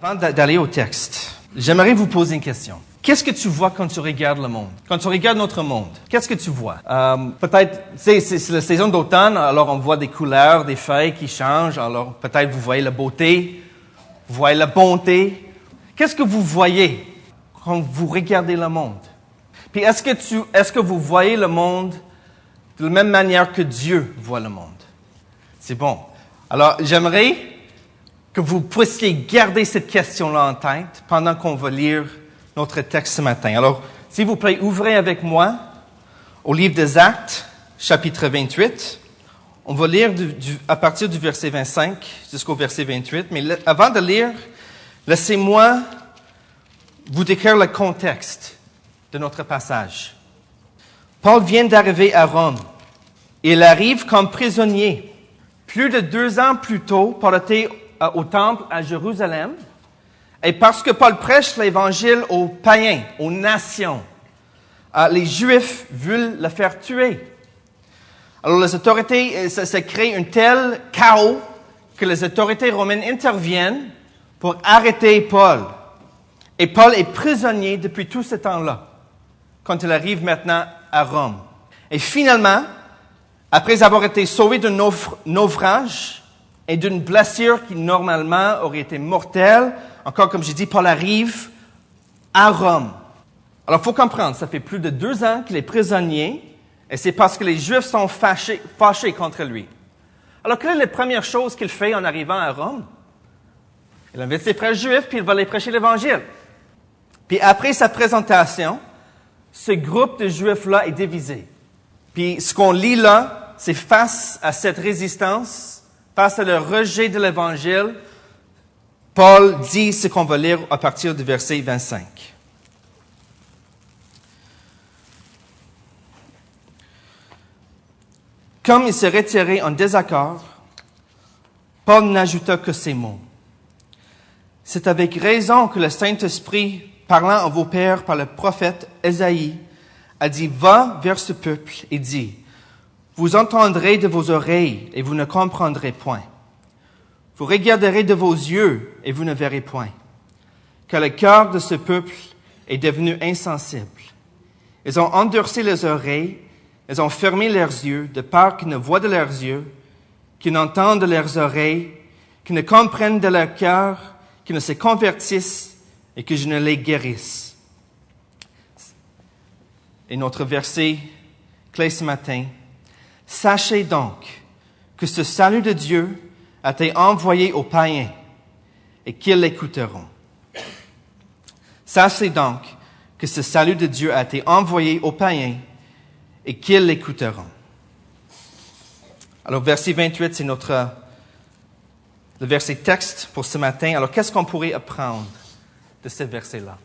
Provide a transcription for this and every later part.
Avant d'aller au texte, j'aimerais vous poser une question. Qu'est-ce que tu vois quand tu regardes le monde? Quand tu regardes notre monde, qu'est-ce que tu vois? Peut-être, c'est la saison d'automne, alors on voit des couleurs, des feuilles qui changent, alors peut-être vous voyez la beauté, vous voyez la bonté. Qu'est-ce que vous voyez quand vous regardez le monde? Puis est-ce que vous voyez le monde de la même manière que Dieu voit le monde? C'est bon. Alors, j'aimerais que vous puissiez garder cette question-là en tête pendant qu'on va lire notre texte ce matin. Alors, s'il vous plaît, ouvrez avec moi au livre des Actes, chapitre 28. On va lire à partir du verset 25 jusqu'au verset 28. Mais avant de lire, laissez-moi vous décrire le contexte de notre passage. Paul vient d'arriver à Rome. Il arrive comme prisonnier. Plus de 2 ans plus tôt, Paul était au temple à Jérusalem. Et parce que Paul prêche l'Évangile aux païens, aux nations, les Juifs veulent le faire tuer. Alors les autorités, ça crée un tel chaos que les autorités romaines interviennent pour arrêter Paul. Et Paul est prisonnier depuis tout ce temps-là, quand il arrive maintenant à Rome. Et finalement, après avoir été sauvé d'un naufrage et d'une blessure qui normalement aurait été mortelle, encore comme j'ai dit, Paul arrive à Rome. Alors, il faut comprendre, ça fait plus de 2 ans qu'il est prisonnier, et c'est parce que les Juifs sont fâchés contre lui. Alors, quelle est la première chose qu'il fait en arrivant à Rome? Il invite ses frères juifs, puis il va les prêcher l'Évangile. Puis après sa présentation, ce groupe de Juifs-là est divisé. Puis ce qu'on lit là, c'est face à cette résistance, face à le rejet de l'Évangile, Paul dit ce qu'on va lire à partir du verset 25. Comme il s'est retiré en désaccord, Paul n'ajouta que ces mots. C'est avec raison que le Saint-Esprit, parlant à vos pères par le prophète Ésaïe, a dit, va vers ce peuple et dit, vous entendrez de vos oreilles et vous ne comprendrez point. Vous regarderez de vos yeux et vous ne verrez point. Car le cœur de ce peuple est devenu insensible. Ils ont endurci les oreilles, ils ont fermé leurs yeux, de peur qu'ils ne voient de leurs yeux, qu'ils n'entendent de leurs oreilles, qu'ils ne comprennent de leur cœur, qu'ils ne se convertissent et que je ne les guérisse. Et notre verset clé ce matin, sachez donc que ce salut de Dieu a été envoyé aux païens et qu'ils l'écouteront. Sachez donc que ce salut de Dieu a été envoyé aux païens et qu'ils l'écouteront. Alors, verset 28, c'est le verset texte pour ce matin. Alors, qu'est-ce qu'on pourrait apprendre de ce verset-là?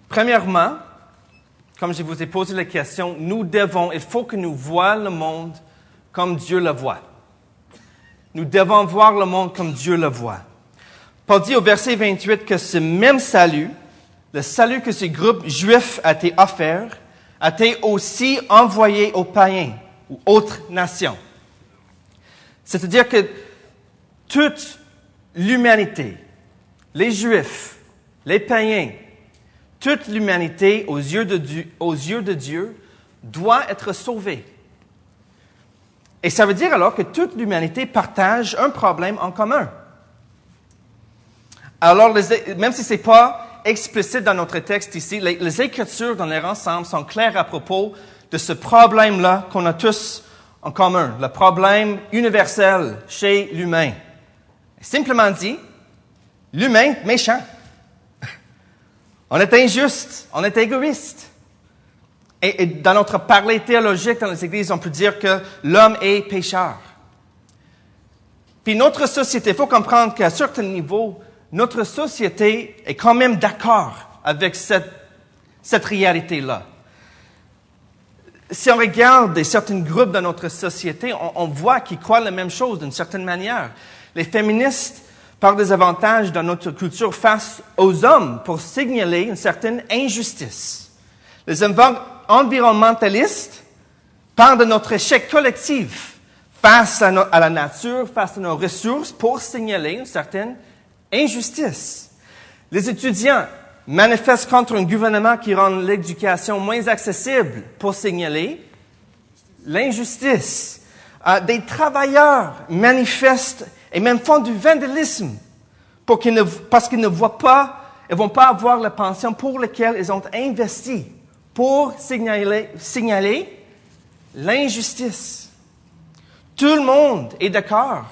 Premièrement, comme je vous ai posé la question, il faut que nous voyions le monde comme Dieu le voit. Nous devons voir le monde comme Dieu le voit. Paul dit au verset 28 que ce même salut, le salut que ce groupe juif a été offert, a été aussi envoyé aux païens ou autres nations. C'est-à-dire que toute l'humanité, les Juifs, les païens, toute l'humanité aux yeux de Dieu doit être sauvée. Et ça veut dire alors que toute l'humanité partage un problème en commun. Alors, même si ce n'est pas explicite dans notre texte ici, les Écritures dans leur ensemble sont claires à propos de ce problème-là qu'on a tous en commun, le problème universel chez l'humain. Simplement dit, l'humain méchant. On est injuste, on est égoïste. Et dans notre parler théologique dans les églises, on peut dire que l'homme est pécheur. Puis notre société, il faut comprendre qu'à un certain niveau, notre société est quand même d'accord avec cette réalité-là. Si on regarde certains groupes dans notre société, on voit qu'ils croient la même chose d'une certaine manière. Les féministes parlent des avantages dans notre culture face aux hommes pour signaler une certaine injustice. Les environnementalistes parlent de notre échec collectif face à la nature, face à nos ressources, pour signaler une certaine Injustice. Les étudiants manifestent contre un gouvernement qui rend l'éducation moins accessible pour signaler l'injustice. Des travailleurs manifestent et même font du vandalisme parce qu'ils ne voient pas, ils vont pas avoir la pension pour laquelle ils ont investi pour signaler l'injustice. Tout le monde est d'accord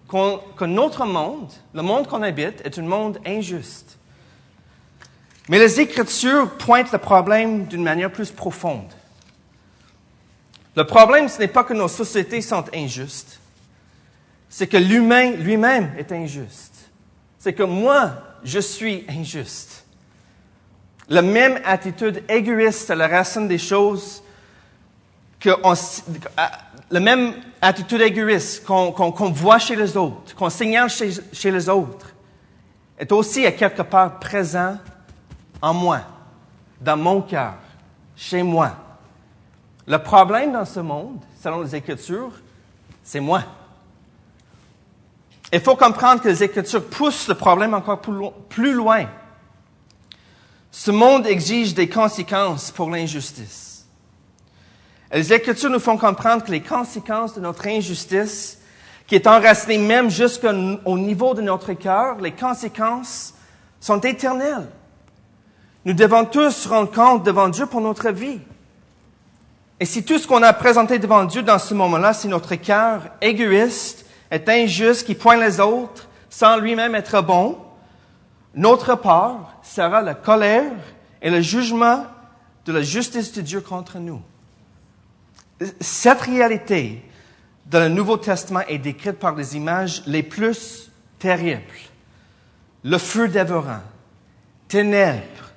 que notre monde, le monde qu'on habite, est un monde injuste. Mais les Écritures pointent le problème d'une manière plus profonde. Le problème, ce n'est pas que nos sociétés sont injustes. C'est que l'humain lui-même est injuste. C'est que moi, je suis injuste. La même attitude égoïste à la racine des choses, la même attitude égoïste qu'on voit chez les autres, qu'on signale chez les autres, est aussi à quelque part présent en moi, dans mon cœur, chez moi. Le problème dans ce monde, selon les Écritures, c'est moi. Il faut comprendre que les Écritures poussent le problème encore plus loin. Ce monde exige des conséquences pour l'injustice. Les Écritures nous font comprendre que les conséquences de notre injustice, qui est enracinée même jusqu'au niveau de notre cœur, les conséquences sont éternelles. Nous devons tous rendre compte devant Dieu pour notre vie. Et si tout ce qu'on a présenté devant Dieu dans ce moment-là, c'est notre cœur égoïste, est injuste, qui pointe les autres sans lui-même être bon, notre part sera la colère et le jugement de la justice de Dieu contre nous. Cette réalité dans le Nouveau Testament est décrite par les images les plus terribles. Le feu dévorant, ténèbres,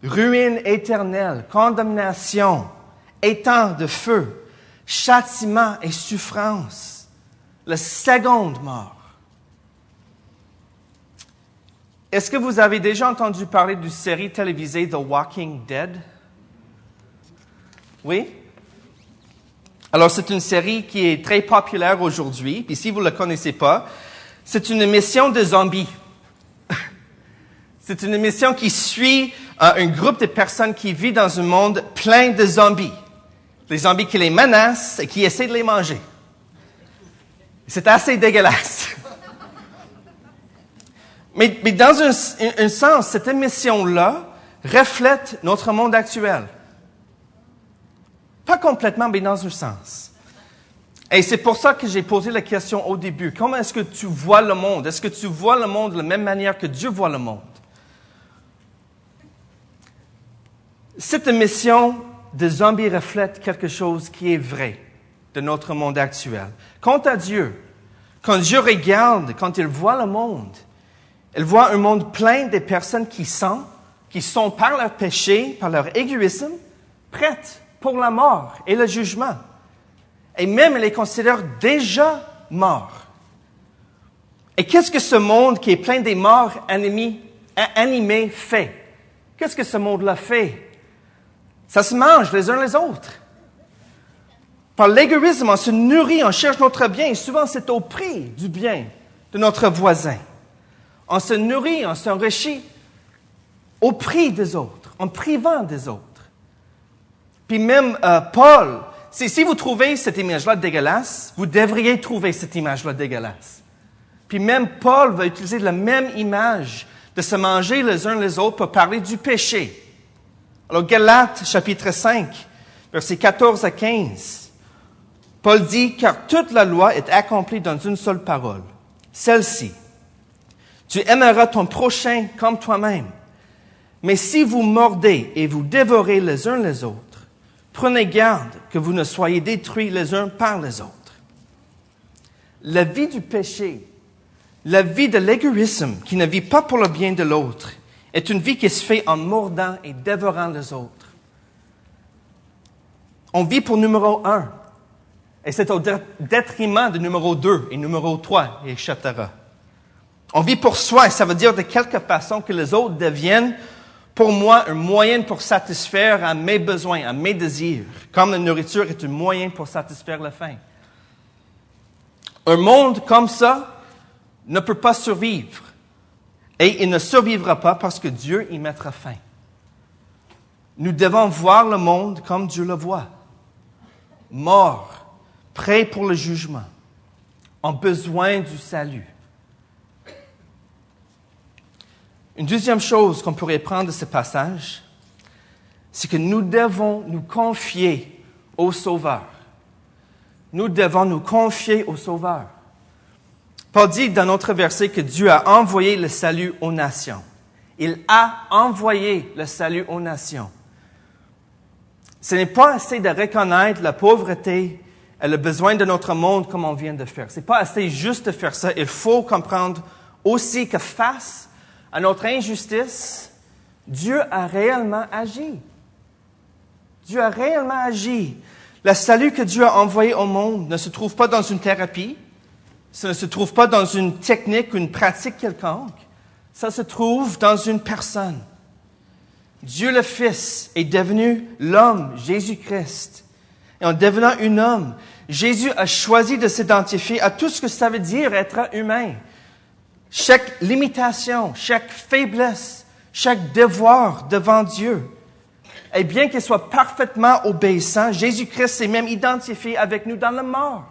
ruine éternelle, condamnation, étang de feu, châtiment et souffrance, la seconde mort. Est-ce que vous avez déjà entendu parler d'une série télévisée The Walking Dead? Oui? Alors, c'est une série qui est très populaire aujourd'hui, puis si vous ne la connaissez pas, c'est une émission de zombies. C'est une émission qui suit un groupe de personnes qui vit dans un monde plein de zombies. Les zombies qui les menacent et qui essaient de les manger. C'est assez dégueulasse. Mais dans un sens, cette émission-là reflète notre monde actuel. Pas complètement, mais dans un sens. Et c'est pour ça que j'ai posé la question au début. Comment est-ce que tu vois le monde? Est-ce que tu vois le monde de la même manière que Dieu voit le monde? Cette émission de zombies reflète quelque chose qui est vrai de notre monde actuel. Quant à Dieu, quand Dieu regarde, quand il voit le monde, il voit un monde plein de personnes qui sont par leur péché, par leur égoïsme, prêtes pour la mort et le jugement. Et même, il les considère déjà morts. Et qu'est-ce que ce monde qui est plein des morts animés fait? Qu'est-ce que ce monde-là fait? Ça se mange les uns les autres. Par l'égoïsme, on se nourrit, on cherche notre bien, et souvent c'est au prix du bien de notre voisin. On se nourrit, on s'enrichit au prix des autres, en privant des autres. Puis même Paul, si vous trouvez cette image-là dégueulasse, vous devriez trouver cette image-là dégueulasse. Puis même Paul va utiliser la même image de se manger les uns les autres pour parler du péché. Alors, Galates, chapitre 5, versets 14 à 15, Paul dit, « Car toute la loi est accomplie dans une seule parole, celle-ci. Tu aimeras ton prochain comme toi-même. Mais si vous mordez et vous dévorez les uns les autres, prenez garde que vous ne soyez détruits les uns par les autres. » La vie du péché, la vie de l'égoïsme qui ne vit pas pour le bien de l'autre, est une vie qui se fait en mordant et dévorant les autres. On vit pour numéro 1, et c'est au détriment de numéro 2 et numéro 3, etc. On vit pour soi, et ça veut dire de quelque façon que les autres deviennent, pour moi, un moyen pour satisfaire à mes besoins, à mes désirs, comme la nourriture est un moyen pour satisfaire la faim. Un monde comme ça ne peut pas survivre. Et il ne survivra pas parce que Dieu y mettra fin. Nous devons voir le monde comme Dieu le voit. Mort, prêt pour le jugement, ont besoin du salut. Une deuxième chose qu'on pourrait prendre de ce passage, c'est que nous devons nous confier au Sauveur. Nous devons nous confier au Sauveur. Paul dit dans notre verset que Dieu a envoyé le salut aux nations. Il a envoyé le salut aux nations. Ce n'est pas assez de reconnaître la pauvreté et le besoin de notre monde comme on vient de faire. Ce n'est pas assez juste de faire ça. Il faut comprendre aussi que face à notre injustice, Dieu a réellement agi. Dieu a réellement agi. Le salut que Dieu a envoyé au monde ne se trouve pas dans une thérapie, ça ne se trouve pas dans une technique ou une pratique quelconque. Ça se trouve dans une personne. Dieu le Fils est devenu l'homme, Jésus-Christ. Et en devenant un homme, Jésus a choisi de s'identifier à tout ce que ça veut dire être humain. Chaque limitation, chaque faiblesse, chaque devoir devant Dieu. Et bien qu'il soit parfaitement obéissant, Jésus-Christ s'est même identifié avec nous dans la mort.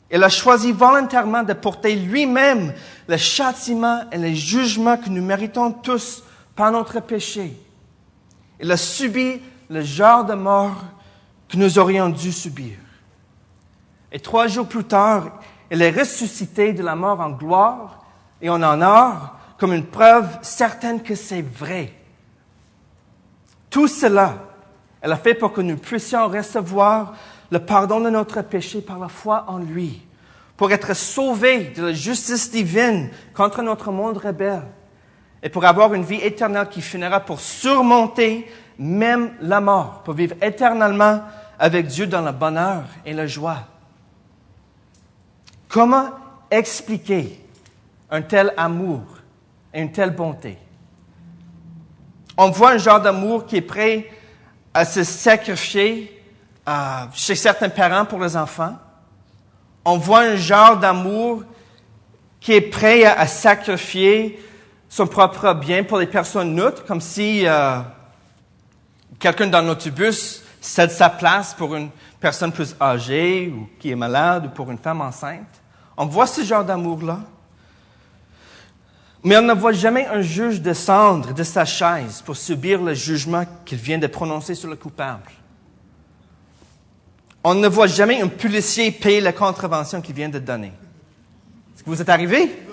Il a choisi volontairement de porter lui-même le châtiment et le jugement que nous méritons tous par notre péché. Il a subi le genre de mort que nous aurions dû subir. Et 3 jours plus tard, il est ressuscité de la mort en gloire et en honneur comme une preuve certaine que c'est vrai. Tout cela, elle a fait pour que nous puissions recevoir le pardon de notre péché par la foi en lui, pour être sauvés de la justice divine contre notre monde rebelle, et pour avoir une vie éternelle qui finira pour surmonter même la mort, pour vivre éternellement avec Dieu dans le bonheur et la joie. Comment expliquer un tel amour et une telle bonté? On voit un genre d'amour qui est prêt à se sacrifier chez certains parents pour les enfants. On voit un genre d'amour qui est prêt à sacrifier son propre bien pour les personnes neutres, comme si quelqu'un dans l'autobus cède sa place pour une personne plus âgée ou qui est malade ou pour une femme enceinte. On voit ce genre d'amour-là. Mais on ne voit jamais un juge descendre de sa chaise pour subir le jugement qu'il vient de prononcer sur le coupable. On ne voit jamais un policier payer la contravention qu'il vient de donner. Est-ce que vous êtes arrivé?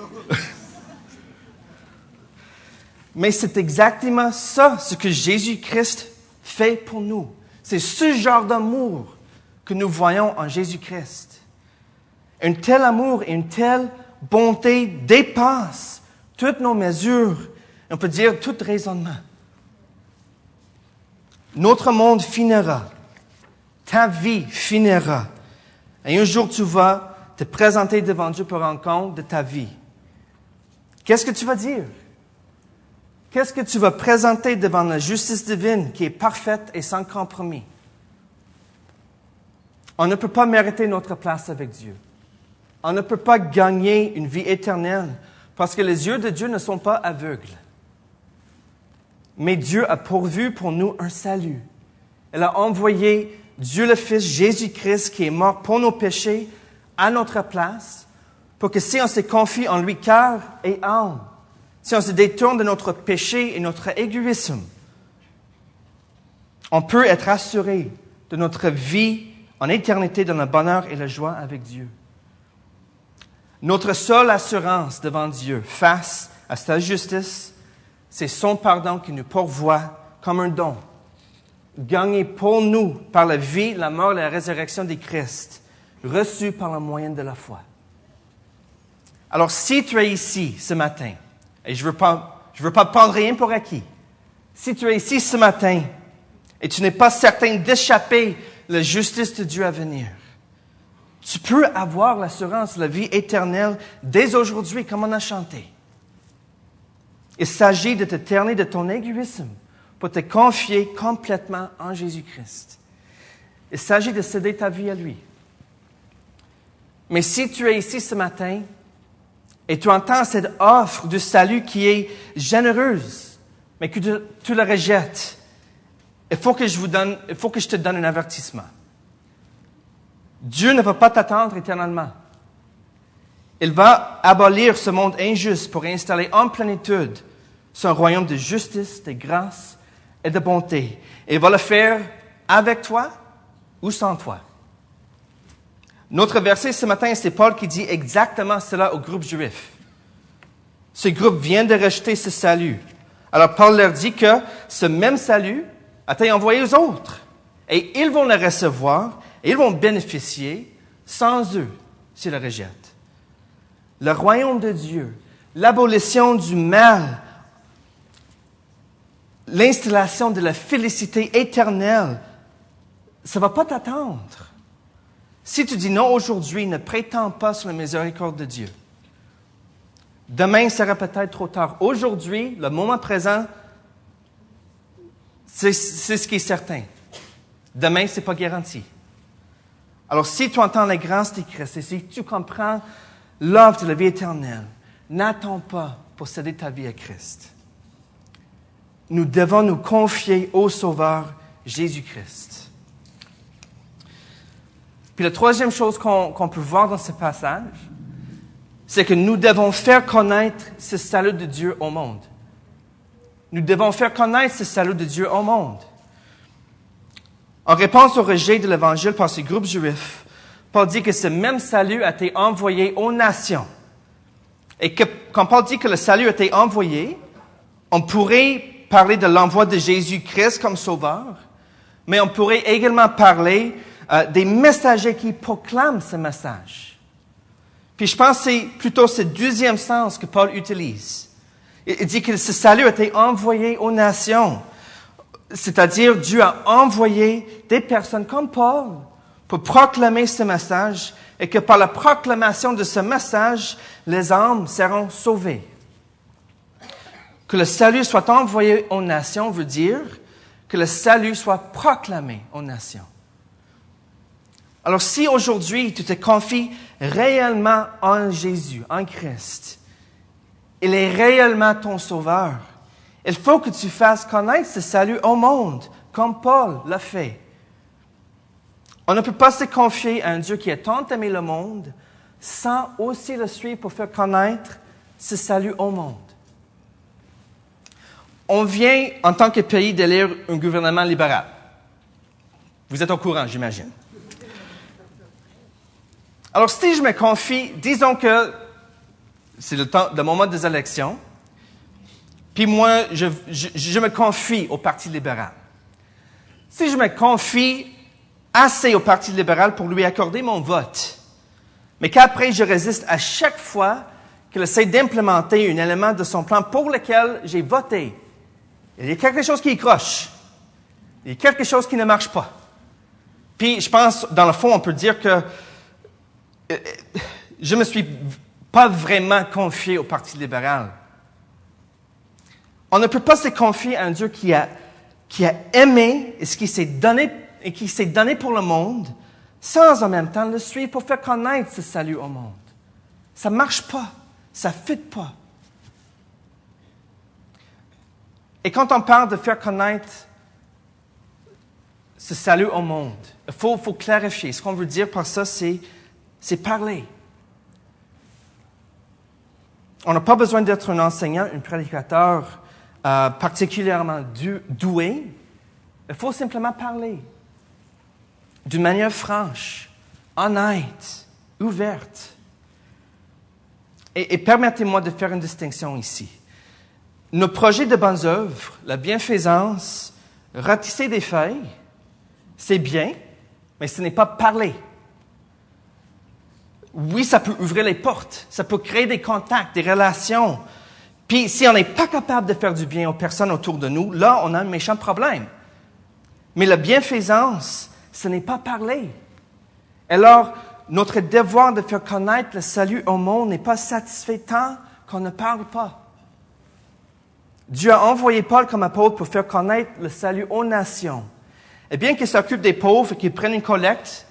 Mais c'est exactement ça, ce que Jésus-Christ fait pour nous. C'est ce genre d'amour que nous voyons en Jésus-Christ. Un tel amour et une telle bonté dépassent toutes nos mesures, on peut dire tout raisonnement. Notre monde finira. Ta vie finira. Et un jour, tu vas te présenter devant Dieu pour rendre compte de ta vie. Qu'est-ce que tu vas dire? Qu'est-ce que tu vas présenter devant la justice divine qui est parfaite et sans compromis? On ne peut pas mériter notre place avec Dieu. On ne peut pas gagner une vie éternelle parce que les yeux de Dieu ne sont pas aveugles. Mais Dieu a pourvu pour nous un salut. Il a envoyé Dieu le Fils, Jésus-Christ, qui est mort pour nos péchés à notre place, pour que si on se confie en lui cœur et âme, si on se détourne de notre péché et notre égoïsme, on peut être assuré de notre vie en éternité dans le bonheur et la joie avec Dieu. Notre seule assurance devant Dieu face à sa justice, c'est son pardon qui nous pourvoit comme un don, gagné pour nous par la vie, la mort et la résurrection de Christ, reçu par le moyen de la foi. Alors, si tu es ici ce matin, et je veux pas prendre rien pour acquis, si tu es ici ce matin et tu n'es pas certain d'échapper la justice de Dieu à venir, tu peux avoir l'assurance de la vie éternelle dès aujourd'hui, comme on a chanté. Il s'agit de te terner de ton égoïsme pour te confier complètement en Jésus-Christ. Il s'agit de céder ta vie à lui. Mais si tu es ici ce matin et tu entends cette offre de salut qui est généreuse, mais que tu la rejettes, il faut que je te donne un avertissement. Dieu ne va pas t'attendre éternellement. Il va abolir ce monde injuste pour installer en plénitude son royaume de justice, de grâce et de bonté. Et il va le faire avec toi ou sans toi. Notre verset ce matin, c'est Paul qui dit exactement cela au groupe juif. Ce groupe vient de rejeter ce salut. Alors Paul leur dit que ce même salut a été envoyé aux autres. Et ils vont le recevoir et ils vont bénéficier sans eux s'ils le rejettent. Le royaume de Dieu, l'abolition du mal, l'installation de la félicité éternelle, ça ne va pas t'attendre. Si tu dis non aujourd'hui, ne prétends pas sur la miséricorde de Dieu. Demain sera peut-être trop tard. Aujourd'hui, le moment présent, c'est ce qui est certain. Demain, ce n'est pas garanti. Alors, si tu entends la grâce de Christ et si tu comprends l'offre de la vie éternelle, n'attends pas pour céder ta vie à Christ. Nous devons nous confier au Sauveur Jésus-Christ. Puis la troisième chose qu'on peut voir dans ce passage, c'est que nous devons faire connaître ce salut de Dieu au monde. Nous devons faire connaître ce salut de Dieu au monde. En réponse au rejet de l'Évangile par ce groupe juif, Paul dit que ce même salut a été envoyé aux nations. Et que quand Paul dit que le salut a été envoyé, on pourrait parler de l'envoi de Jésus-Christ comme sauveur, mais on pourrait également parler des messagers qui proclament ce message. Puis je pense que c'est plutôt ce deuxième sens que Paul utilise. Il dit que ce salut a été envoyé aux nations. C'est-à-dire, Dieu a envoyé des personnes comme Paul pour proclamer ce message et que par la proclamation de ce message, les âmes seront sauvées. Que le salut soit envoyé aux nations veut dire que le salut soit proclamé aux nations. Alors, si aujourd'hui tu te confies réellement en Jésus, en Christ, il est réellement ton sauveur, il faut que tu fasses connaître ce salut au monde, comme Paul l'a fait. On ne peut pas se confier à un Dieu qui a tant aimé le monde sans aussi le suivre pour faire connaître ce salut au monde. On vient, en tant que pays, d'élire un gouvernement libéral. Vous êtes au courant, j'imagine. Alors, si je me confie, disons que c'est le moment des élections, puis moi, je me confie au Parti libéral. Si je me confie assez au Parti libéral pour lui accorder mon vote, mais qu'après je résiste à chaque fois qu'il essaie d'implémenter un élément de son plan pour lequel j'ai voté, il y a quelque chose qui croche. Il y a quelque chose qui ne marche pas. Puis, je pense, dans le fond, on peut dire que je ne me suis pas vraiment confié au Parti libéral. On ne peut pas se confier à un Dieu qui a aimé et qui s'est donné pour le monde, sans en même temps le suivre pour faire connaître ce salut au monde. Ça ne marche pas. Ça ne fit pas. Et quand on parle de faire connaître ce salut au monde, il faut clarifier. Ce qu'on veut dire par ça, c'est parler. On n'a pas besoin d'être un enseignant, un prédicateur particulièrement doué. Il faut simplement parler d'une manière franche, honnête, ouverte. Et permettez-moi de faire une distinction ici. Nos projets de bonnes œuvres, la bienfaisance, ratisser des feuilles, c'est bien, mais ce n'est pas parler. Oui, ça peut ouvrir les portes, ça peut créer des contacts, des relations. Puis, si on n'est pas capable de faire du bien aux personnes autour de nous, là, on a un méchant problème. Mais la bienfaisance, ce n'est pas parler. Alors, notre devoir de faire connaître le salut au monde n'est pas satisfait tant qu'on ne parle pas. Dieu a envoyé Paul comme apôtre pour faire connaître le salut aux nations. Et bien qu'il s'occupe des pauvres et qu'il prenne une collecte,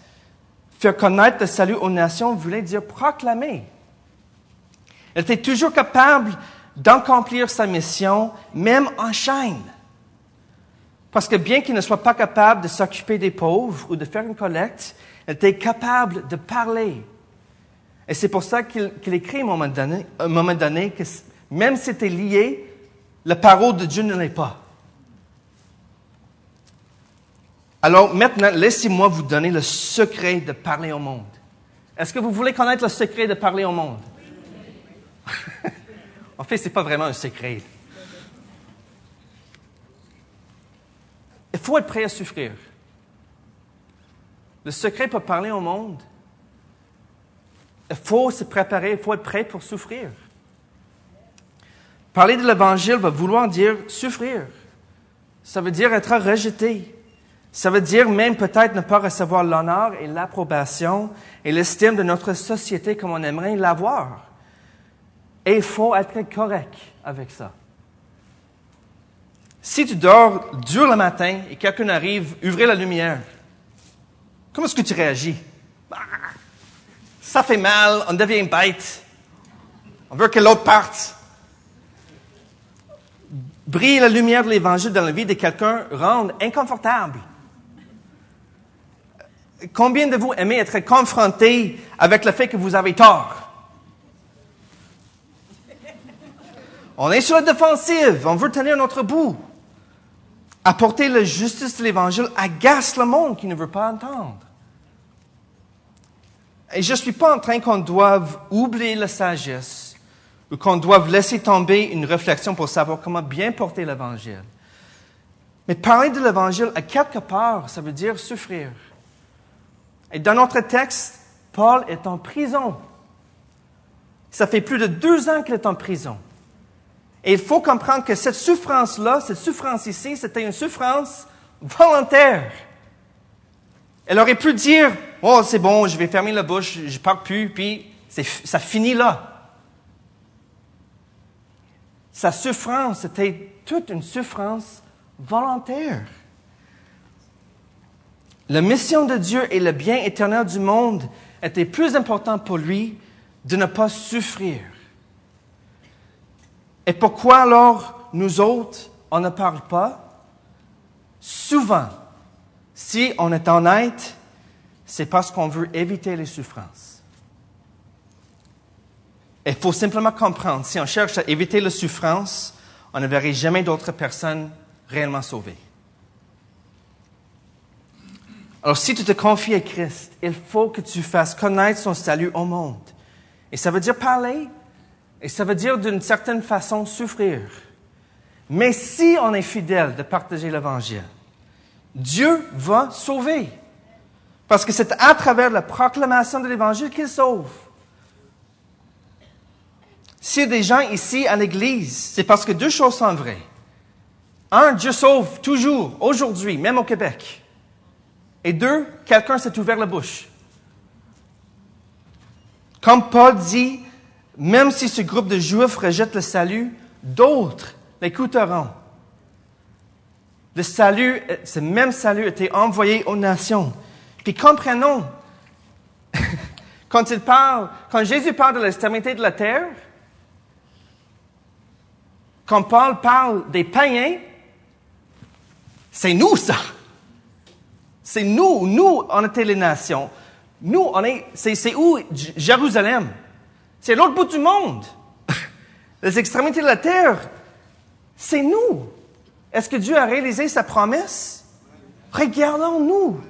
faire connaître le salut aux nations voulait dire proclamer. Il était toujours capable d'accomplir sa mission, même en chaîne. Parce que bien qu'il ne soit pas capable de s'occuper des pauvres ou de faire une collecte, il était capable de parler. Et c'est pour ça qu'il écrit à un moment donné que même si c'était lié, la parole de Dieu ne l'est pas. Alors maintenant, laissez-moi vous donner le secret de parler au monde. Est-ce que vous voulez connaître le secret de parler au monde? En fait, ce n'est pas vraiment un secret. Il faut être prêt à souffrir. Le secret pour parler au monde, il faut se préparer, il faut être prêt pour souffrir. Parler de l'Évangile va vouloir dire souffrir. Ça veut dire être rejeté. Ça veut dire même peut-être ne pas recevoir l'honneur et l'approbation et l'estime de notre société comme on aimerait l'avoir. Et il faut être correct avec ça. Si tu dors dur le matin et quelqu'un arrive, ouvrez la lumière, comment est-ce que tu réagis? Ça fait mal, on devient bête. On veut que l'autre parte. Briller la lumière de l'Évangile dans la vie de quelqu'un rend inconfortable. Combien de vous aimez être confrontés avec le fait que vous avez tort? On est sur la défensive, on veut tenir notre bout. Apporter la justice de l'Évangile agace le monde qui ne veut pas entendre. Et je ne suis pas en train qu'on doive oublier la sagesse ou qu'on doive laisser tomber une réflexion pour savoir comment bien porter l'Évangile. Mais parler de l'Évangile, à quelque part, ça veut dire souffrir. Et dans notre texte, Paul est en prison. Ça fait plus de 2 ans qu'il est en prison. Et il faut comprendre que cette souffrance-là, cette souffrance ici, c'était une souffrance volontaire. Elle aurait pu dire, « Oh, c'est bon, je vais fermer la bouche, je ne parle plus, puis ça finit là. » Sa souffrance était toute une souffrance volontaire. La mission de Dieu et le bien éternel du monde étaient plus importants pour lui de ne pas souffrir. Et pourquoi alors, nous autres, on ne parle pas? Souvent, si on est honnête, c'est parce qu'on veut éviter les souffrances. Il faut simplement comprendre, si on cherche à éviter les souffrances, on ne verrait jamais d'autres personnes réellement sauvées. Alors, si tu te confies à Christ, il faut que tu fasses connaître son salut au monde. Et ça veut dire parler, et ça veut dire d'une certaine façon souffrir. Mais si on est fidèle de partager l'Évangile, Dieu va sauver. Parce que c'est à travers la proclamation de l'Évangile qu'il sauve. S'il y a des gens ici à l'Église, c'est parce que 2 choses sont vraies. 1, Dieu sauve toujours, aujourd'hui, même au Québec. Et 2, quelqu'un s'est ouvert la bouche. Comme Paul dit, même si ce groupe de Juifs rejette le salut, d'autres l'écouteront. Le salut, ce même salut était envoyé aux nations. Puis comprenons, quand Jésus parle de l'extrémité de la terre, quand Paul parle des païens, c'est nous ça. C'est nous. Nous, on était les nations. Nous, c'est où? Jérusalem. C'est l'autre bout du monde. Les extrémités de la terre, c'est nous. Est-ce que Dieu a réalisé sa promesse? Regardons-nous.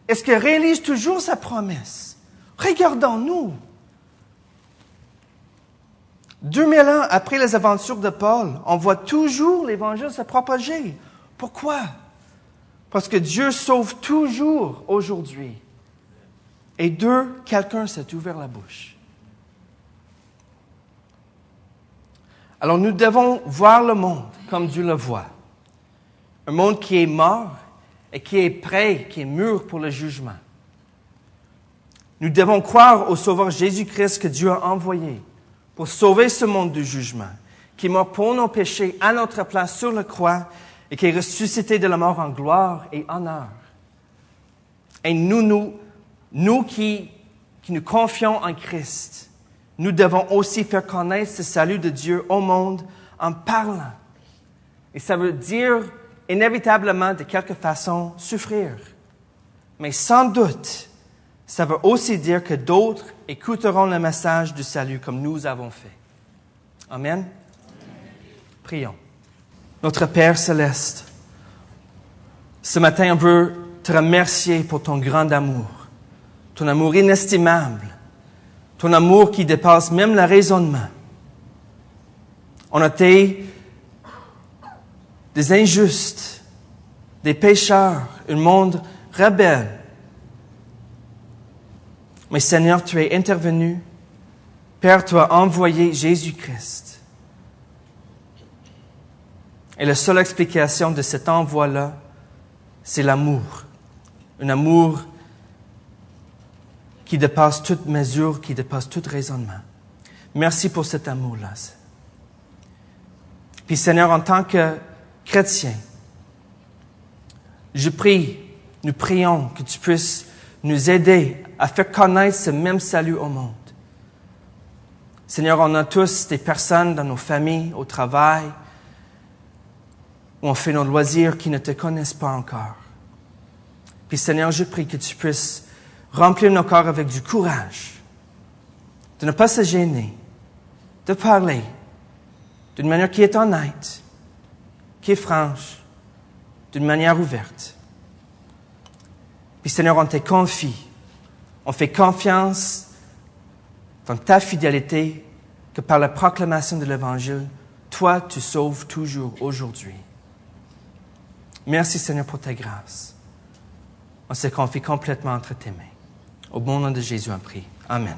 Est-ce qu'il réalise toujours sa promesse? Regardons-nous. 2000 ans après les aventures de Paul, on voit toujours l'Évangile se propager. Pourquoi? Parce que Dieu sauve toujours aujourd'hui. Et 2, quelqu'un s'est ouvert la bouche. Alors nous devons voir le monde comme Dieu le voit. Un monde qui est mort et qui est prêt, qui est mûr pour le jugement. Nous devons croire au Sauveur Jésus-Christ que Dieu a envoyé pour sauver ce monde du jugement, qui est mort pour nos péchés à notre place sur la croix et qui est ressuscité de la mort en gloire et honneur. Et nous qui nous confions en Christ, nous devons aussi faire connaître ce salut de Dieu au monde en parlant. Et ça veut dire inévitablement, de quelque façon, souffrir. Mais sans doute, ça veut aussi dire que d'autres écouteront le message du salut comme nous avons fait. Amen. Prions. Notre Père céleste, ce matin, on veut te remercier pour ton grand amour, ton amour inestimable, ton amour qui dépasse même le raisonnement. On a été des injustes, des pécheurs, un monde rebelle. Mais Seigneur, tu es intervenu. Père, tu as envoyé Jésus-Christ. Et la seule explication de cet envoi-là, c'est l'amour. Un amour qui dépasse toute mesure, qui dépasse tout raisonnement. Merci pour cet amour-là. Puis Seigneur, en tant que chrétien, je prie, nous prions que tu puisses nous aider à faire connaître ce même salut au monde. Seigneur, on a tous des personnes dans nos familles, au travail, où on fait nos loisirs qui ne te connaissent pas encore. Puis Seigneur, je prie que tu puisses remplir nos cœurs avec du courage, de ne pas se gêner, de parler d'une manière qui est honnête, qui est franche, d'une manière ouverte. Puis Seigneur, on te confie, on fait confiance dans ta fidélité que par la proclamation de l'Évangile, toi, tu sauves toujours aujourd'hui. Merci Seigneur pour ta grâce. On se confie complètement entre tes mains. Au bon nom de Jésus, on prie. Amen.